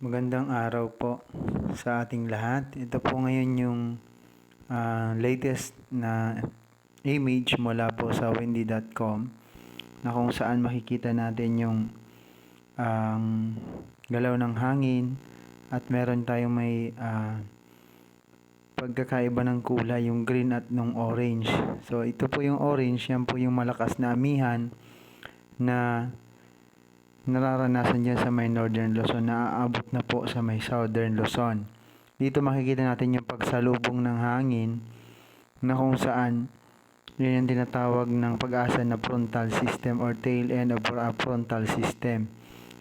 Magandang araw po sa ating lahat. Ito po ngayon yung latest na image mula po sa windy.com na kung saan makikita natin yung galaw ng hangin at meron tayong may pagkakaiba ng kulay, yung green at nung orange. So ito po yung orange, yan po yung malakas na amihan na nararanasan dyan sa may Northern Luzon, naaabot na po sa may Southern Luzon. Dito makikita natin yung pagsalubong ng hangin na kung saan yun yung tinatawag ng pag-asa na frontal system or tail end of frontal system.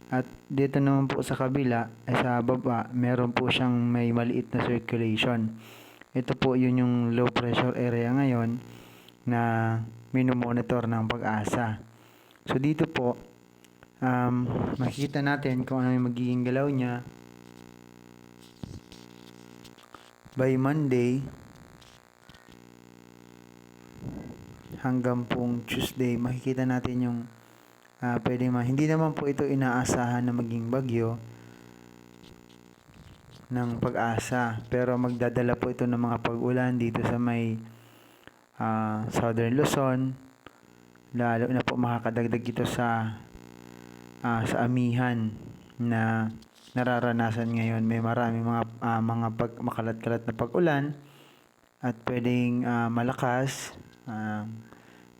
At dito naman po sa kabila, ay sa baba, meron po siyang may maliit na circulation. Ito po yun yung low pressure area ngayon na minomonitor ng pag-asa. So dito po, makikita natin kung ano yung magiging galaw niya by Monday hanggang pong Tuesday. Makikita natin yung hindi naman po ito inaasahan na maging bagyo ng pag-asa, pero magdadala po ito ng mga pag-ulan dito sa may Southern Luzon, lalo na po makakadagdag ito sa amihan na nararanasan ngayon. May maraming mga makalat-kalat na pag-ulan at pwedeng malakas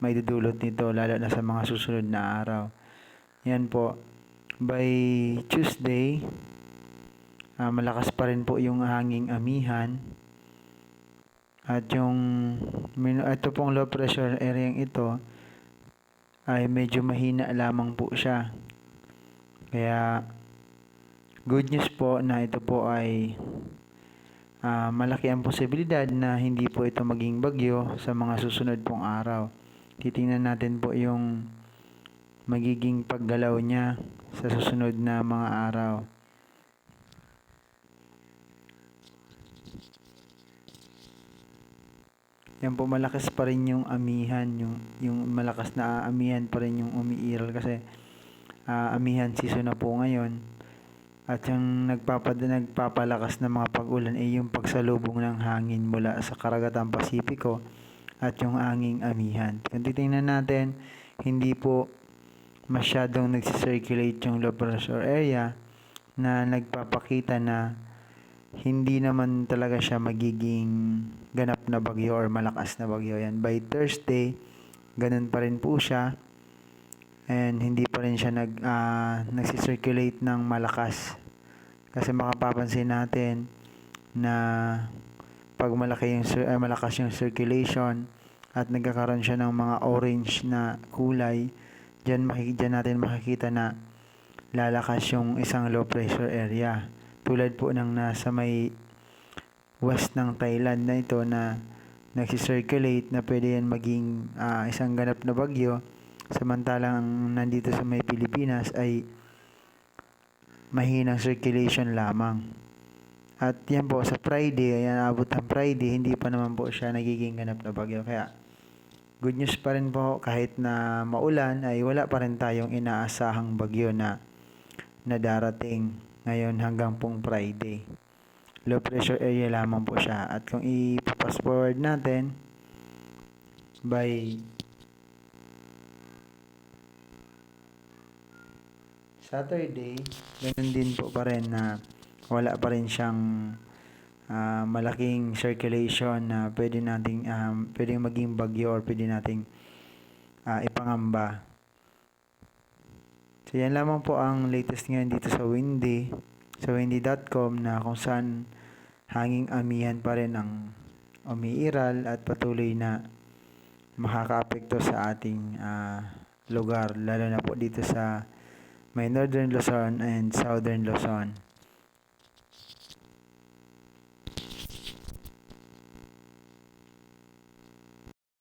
may dudulot nito lalo na sa mga susunod na araw. Yan po. By Tuesday, malakas pa rin po yung hanging amihan at ito pong low pressure area ito ay medyo mahina lamang po siya. Kaya good news po na ito po ay malaki ang posibilidad na hindi po ito maging bagyo sa mga susunod pong araw. Titingnan natin po yung magiging paggalaw niya sa susunod na mga araw. Yan po, malakas pa rin yung amihan, yung malakas na amihan pa rin yung umiiral kasi amihan season na po ngayon. At yung nagpapalakas na mga pag-ulan ay yung pagsalubong ng hangin mula sa Karagatan Pasipiko at yung hanging amihan. Kung titingnan natin, hindi po masyadong nagsisirculate yung low pressure area na nagpapakita na hindi naman talaga siya magiging ganap na bagyo or malakas na bagyo. Yan. By Thursday, ganun pa rin po siya. And hindi pa rin siya nagsisirculate ng malakas. Kasi makapapansin natin na pag malakas yung circulation at nagkakaroon siya ng mga orange na kulay, dyan natin makikita na lalakas yung isang low pressure area. Tulad po ng nasa may west ng Thailand na ito na nagsisirculate na pwede yan maging isang ganap na bagyo. Samantalang nandito sa may Pilipinas ay mahinang circulation lamang. At yan po sa Friday, ayan, abot ng Friday, hindi pa naman po siya nagiging ganap na bagyo. Kaya good news pa rin po, kahit na maulan ay wala pa rin tayong inaasahang bagyo na darating ngayon hanggang pong Friday. Low pressure area lamang po siya. At kung i-fast forward natin by Saturday, ganun din po pa rin na wala pa rin siyang malaking circulation na pwedeng maging bagyo or pwede nating ipangamba. So yan lamang po ang latest ngayon dito sa windy.com na kung saan hanging amihan pa rin ang umiiral at patuloy na makakaapekto sa ating lugar, lalo na po dito sa may Northern Luzon and Southern Luzon.